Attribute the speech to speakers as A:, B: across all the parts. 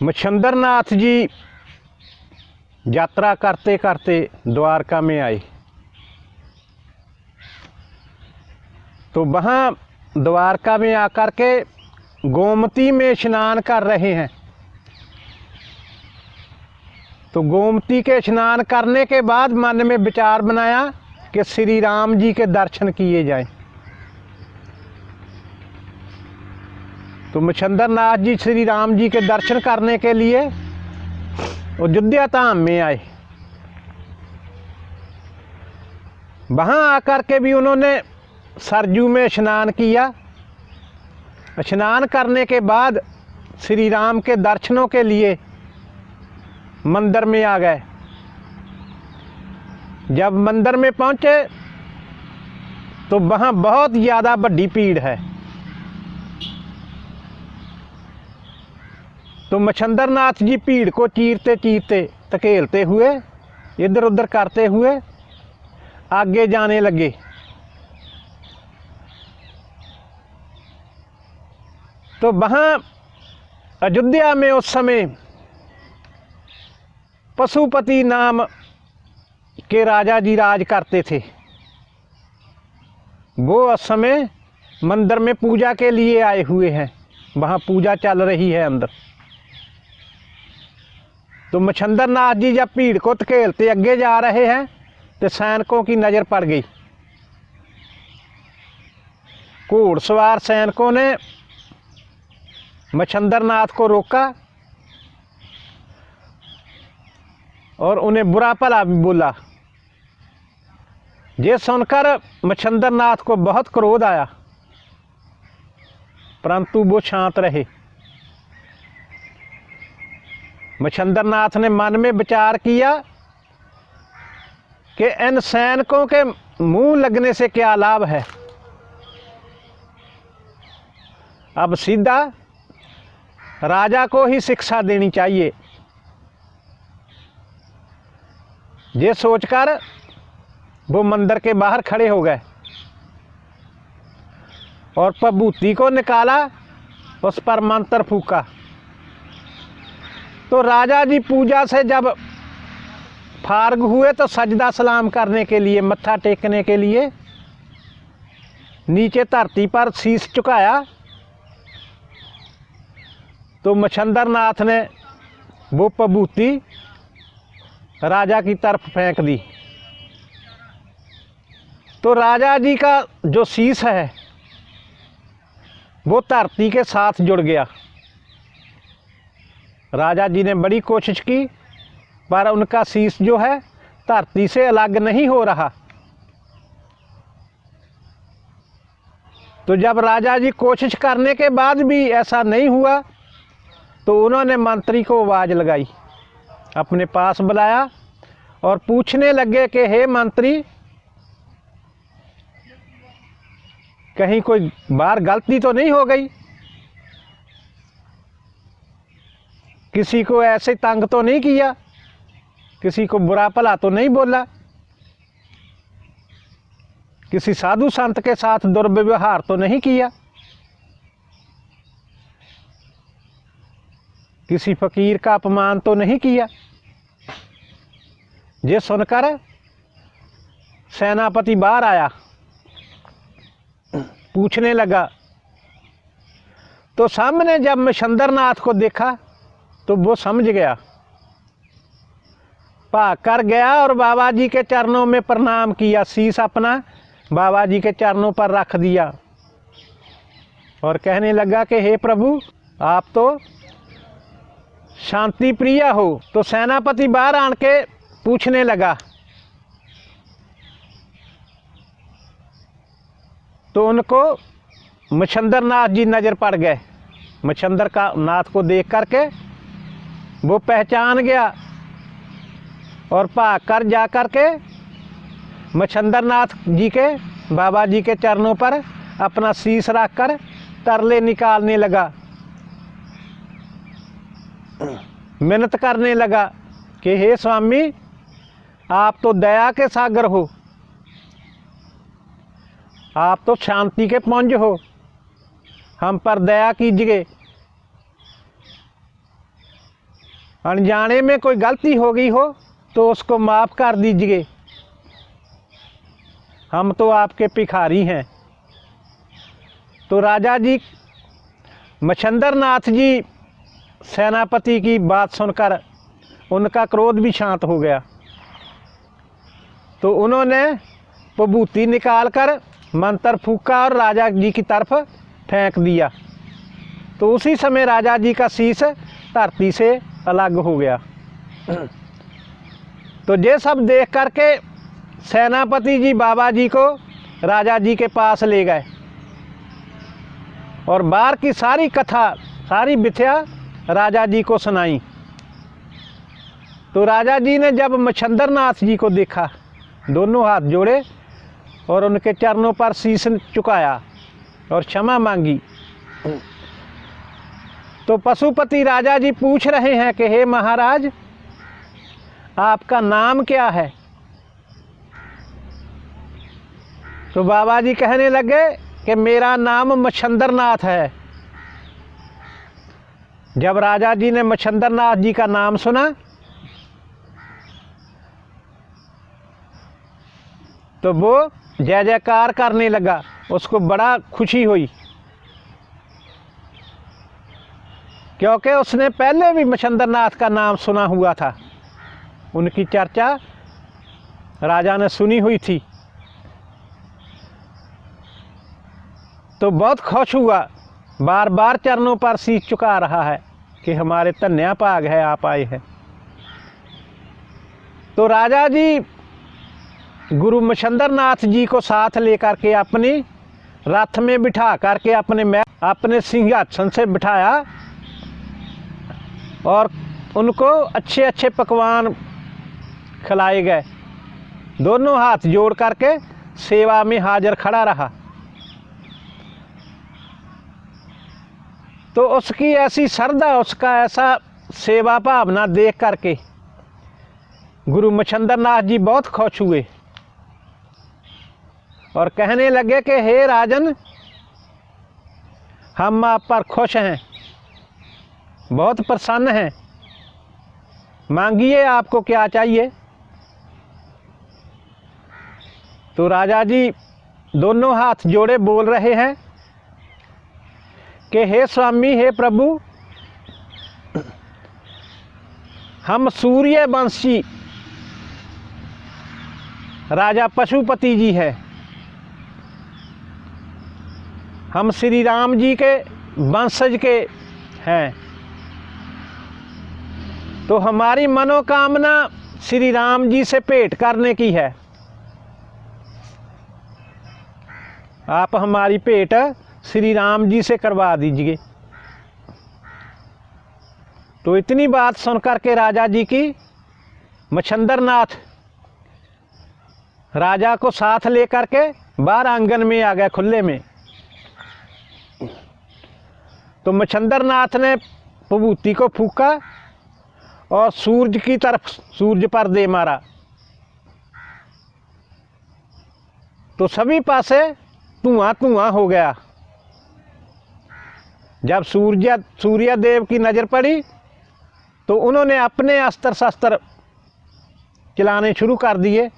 A: मच्छिंद्र नाथ जी यात्रा करते करते द्वारका में आए, तो वहाँ द्वारका में आकर के गोमती में स्नान कर रहे हैं। तो गोमती के स्नान करने के बाद मन में विचार बनाया कि श्री राम जी के दर्शन किए जाएं। तो मच्छिंद्र नाथ जी श्री राम जी के दर्शन करने के लिए अयोध्या धाम में आए। वहाँ आकर के भी उन्होंने सरजू में स्नान किया। स्नान करने के बाद श्री राम के दर्शनों के लिए मंदिर में आ गए। जब मंदिर में पहुँचे तो वहाँ बहुत ज़्यादा बड़ी भीड़ है। तो मच्छिंद्र नाथ जी भीड़ को चीरते चीरते धकेलते हुए इधर उधर करते हुए आगे जाने लगे। तो वहाँ अयोध्या में उस समय पशुपति नाम के राजा जी राज करते थे। वो उस समय मंदिर में पूजा के लिए आए हुए हैं, वहाँ पूजा चल रही है अंदर। तो मच्छिंद्र नाथ जी जब भीड़ को धकेलते आगे जा रहे हैं तो सैनिकों की नज़र पड़ गई। घोड़सवार सैनिकों ने मच्छिंद्र नाथ को रोका और उन्हें बुरा भला भी बोला। ये सुनकर मच्छिंद्र नाथ को बहुत क्रोध आया, परंतु वो शांत रहे। मच्छिंद्र नाथ ने मन में विचार किया कि इन सैनिकों के मुंह लगने से क्या लाभ है। अब सीधा राजा को ही शिक्षा देनी चाहिए। ये सोचकर वो मंदिर के बाहर खड़े हो गए और विभूति को निकाला, उस पर मंत्र फूका। तो राजा जी पूजा से जब फारग हुए तो सजदा सलाम करने के लिए, मत्था टेकने के लिए नीचे धरती पर शीश झुकाया। तो मच्छिंद्र नाथ ने वो विभूति राजा की तरफ फेंक दी। तो राजा जी का जो शीश है वो धरती के साथ जुड़ गया। राजा जी ने बड़ी कोशिश की पर उनका शीश जो है धरती से अलग नहीं हो रहा। तो जब राजा जी कोशिश करने के बाद भी ऐसा नहीं हुआ तो उन्होंने मंत्री को आवाज़ लगाई, अपने पास बुलाया और पूछने लगे कि हे मंत्री, कहीं कोई बार गलती तो नहीं हो गई? किसी को ऐसे तंग तो नहीं किया? किसी को बुरा भला तो नहीं बोला? किसी साधु संत के साथ दुर्व्यवहार तो नहीं किया? किसी फकीर का अपमान तो नहीं किया? ये सुनकर सेनापति बाहर आया, पूछने लगा। तो सामने जब मच्छिंद्र नाथ को देखा तो वो समझ गया, भाग कर गया और बाबा जी के चरणों में प्रणाम किया। शीश अपना बाबा जी के चरणों पर रख दिया और कहने लगा कि हे प्रभु, आप तो शांति प्रिय हो। तो सेनापति बाहर आन के पूछने लगा, तो उनको मच्छिंद्र नाथ जी नज़र पड़ गए। मच्छिंद्र का नाथ को देख करके वो पहचान गया और भाग कर जा कर के मच्छिंद्र नाथ जी के बाबा जी के चरणों पर अपना शीश रख कर तरले निकालने लगा, मिन्नत करने लगा कि हे स्वामी, आप तो दया के सागर हो, आप तो शांति के पुंज हो, हम पर दया कीजिए। अनजाने में कोई गलती हो गई हो तो उसको माफ़ कर दीजिए, हम तो आपके भिखारी हैं। तो राजा जी मच्छंदर नाथ जी सेनापति की बात सुनकर उनका क्रोध भी शांत हो गया। तो उन्होंने विभूति निकाल कर मंत्र फूका और राजा जी की तरफ फेंक दिया। तो उसी समय राजा जी का शीश धरती से अलग हो गया। तो ये सब देख करके सेनापति जी बाबा जी को राजा जी के पास ले गए और बाहर की सारी कथा, सारी मिथ्या राजा जी को सुनाई। तो राजा जी ने जब मच्छंदर नाथ जी को देखा, दोनों हाथ जोड़े और उनके चरणों पर शीश झुकाया और क्षमा मांगी। तो पशुपति राजा जी पूछ रहे हैं कि हे महाराज, आपका नाम क्या है? तो बाबा जी कहने लगे कि मेरा नाम मच्छंदर नाथ है। जब राजा जी ने मच्छंदर नाथ जी का नाम सुना तो वो जय जयकार करने लगा, उसको बड़ा खुशी हुई, क्योंकि उसने पहले भी मच्छंदर नाथ का नाम सुना हुआ था, उनकी चर्चा राजा ने सुनी हुई थी। तो बहुत खुश हुआ, बार बार चरणों पर शीश झुका रहा है कि हमारे धन्या भाग है, आप आए हैं। तो राजा जी गुरु मच्छंदर नाथ जी को साथ लेकर के अपनी रथ में बिठा करके अपने सिंहासन से बिठाया और उनको अच्छे अच्छे पकवान खिलाए गए। दोनों हाथ जोड़ करके सेवा में हाजिर खड़ा रहा। तो उसकी ऐसी श्रद्धा, उसका ऐसा सेवा भावना देख करके गुरु मच्छंदर नाथ जी बहुत खुश हुए और कहने लगे कि हे राजन, हम आप पर खुश हैं, बहुत प्रसन्न हैं, मांगिए आपको क्या चाहिए। तो राजा जी दोनों हाथ जोड़े बोल रहे हैं कि हे स्वामी, हे प्रभु, हम सूर्यवंशी राजा पशुपति जी हैं, हम श्री राम जी के वंशज के हैं। तो हमारी मनोकामना श्री राम जी से भेंट करने की है, आप हमारी भेंट श्री राम जी से करवा दीजिए। तो इतनी बात सुनकर के राजा जी की मच्छंदर नाथ राजा को साथ लेकर के बाहर आंगन में आ गए, खुले में। तो मच्छंदर नाथ ने विभूति को फूका और सूरज की तरफ, सूरज पर दे मारा। तो सभी पासे धुआं धुआं हो गया। जब सूर्य देव की नज़र पड़ी तो उन्होंने अपने अस्त्र शस्त्र चलाने शुरू कर दिए।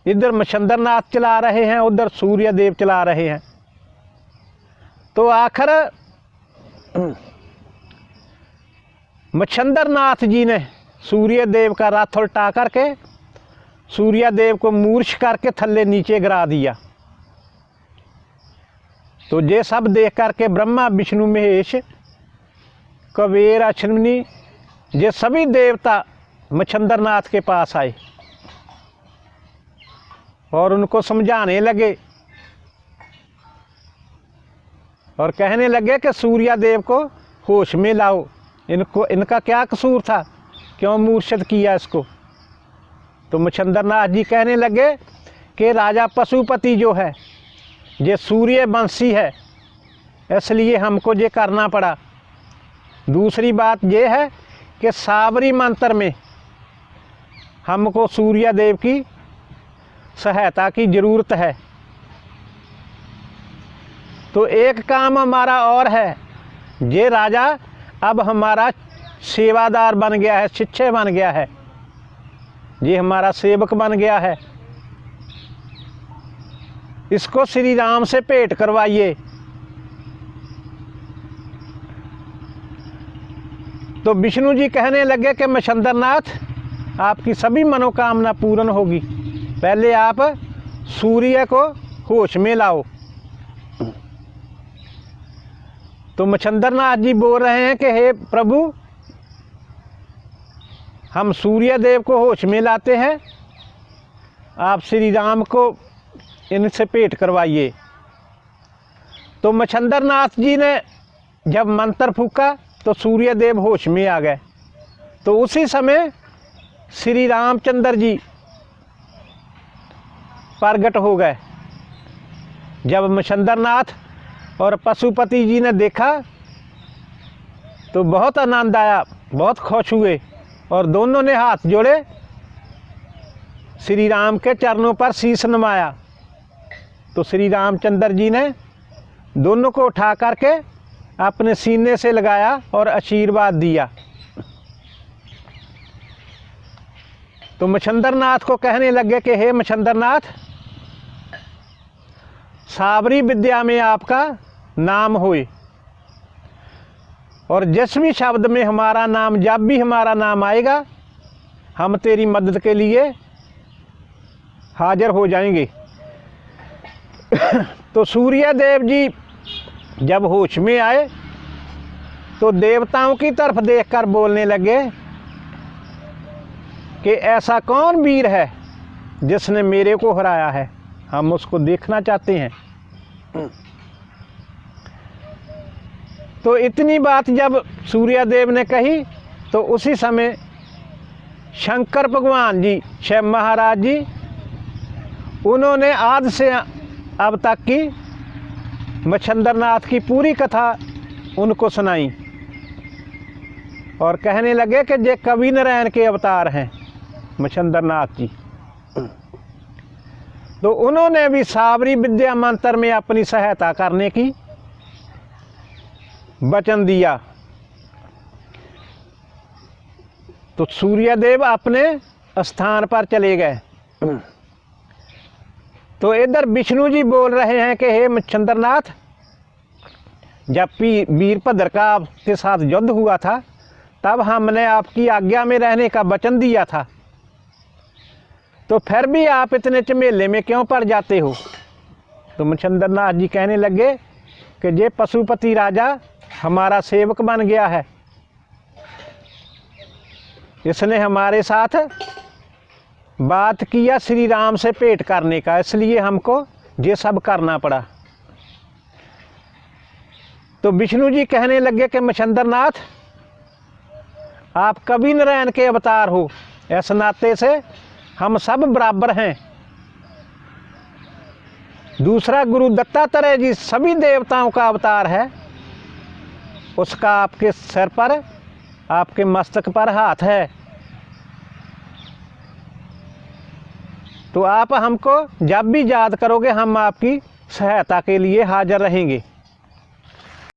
A: इधर मच्छंदर नाथ चला रहे हैं, उधर सूर्य देव चला रहे हैं। तो आखिर मच्छंदर नाथ जी ने सूर्य देव का रथ उल्टा करके सूर्य देव को मूर्छ करके थल्ले नीचे गिरा दिया। तो ये सब देख करके ब्रह्मा विष्णु महेश कुबेर अश्विनी ये सभी देवता मच्छंदर नाथ के पास आए और उनको समझाने लगे और कहने लगे कि सूर्य देव को होश में लाओ, इनका क्या कसूर था, क्यों मूर्छित किया इसको। तो मच्छंदर नाथ जी कहने लगे कि राजा पशुपति जो है ये सूर्यवंशी है, इसलिए हमको ये करना पड़ा। दूसरी बात ये है कि साबरी मंत्र में हमको सूर्य देव की सहायता की ज़रूरत है। तो एक काम हमारा और है, ये राजा अब हमारा सेवादार बन गया है, शिष्य बन गया है, ये हमारा सेवक बन गया है, इसको श्री राम से भेंट करवाइए। तो विष्णु जी कहने लगे कि मच्छंदरनाथ, आपकी सभी मनोकामना पूर्ण होगी, पहले आप सूर्य को होश में लाओ। तो मच्छंदरनाथ जी बोल रहे हैं कि हे प्रभु, हम सूर्य देव को होश में लाते हैं, आप श्री राम को इनसे भेंट करवाइए। तो मच्छंदरनाथ जी ने जब मंत्र फूका तो सूर्य देव होश में आ गए। तो उसी समय श्री रामचंद्र जी प्रगट हो गए। जब मच्छंदरनाथ और पशुपति जी ने देखा तो बहुत आनंद आया, बहुत खुश हुए और दोनों ने हाथ जोड़े, श्री राम के चरणों पर शीश नवाया। तो श्री रामचंद्र जी ने दोनों को उठा करके अपने सीने से लगाया और आशीर्वाद दिया। तो मच्छंदरनाथ को कहने लगे कि हे मच्छंदरनाथ, साबरी विद्या में आपका नाम होए, और जिस भी शब्द में हमारा नाम, जब भी हमारा नाम आएगा, हम तेरी मदद के लिए हाजिर हो जाएंगे। तो सूर्य देव जी जब होश में आए तो देवताओं की तरफ देखकर बोलने लगे कि ऐसा कौन वीर है जिसने मेरे को हराया है, हम उसको देखना चाहते हैं। तो इतनी बात जब सूर्य देव ने कही तो उसी समय शंकर भगवान जी, शिव महाराज जी, उन्होंने आदि से अब तक की मच्छंदरनाथ की पूरी कथा उनको सुनाई और कहने लगे कि ये कवि नारायण के अवतार हैं मच्छंदरनाथ जी। तो उन्होंने भी साबरी विद्या मंत्र में अपनी सहायता करने की वचन दिया। तो सूर्यदेव अपने स्थान पर चले गए। तो इधर विष्णु जी बोल रहे हैं कि हे मच्छंदरनाथ, जब वीरभद्र का आपके साथ युद्ध हुआ था तब हमने आपकी आज्ञा में रहने का वचन दिया था, तो फिर भी आप इतने झमेले में क्यों पड़ जाते हो। तो मच्छंदरनाथ जी कहने लगे कि ये पशुपति राजा हमारा सेवक बन गया है, इसने हमारे साथ बात किया श्री राम से भेंट करने का, इसलिए हमको ये सब करना पड़ा। तो विष्णु जी कहने लगे कि मच्छंदरनाथ, आप कवि नारायण के अवतार हो, इस नाते से हम सब बराबर हैं। दूसरा गुरु दत्तात्रेय जी सभी देवताओं का अवतार है, उसका आपके सिर पर, आपके मस्तक पर हाथ है। तो आप हमको जब भी याद करोगे हम आपकी सहायता के लिए हाजिर रहेंगे।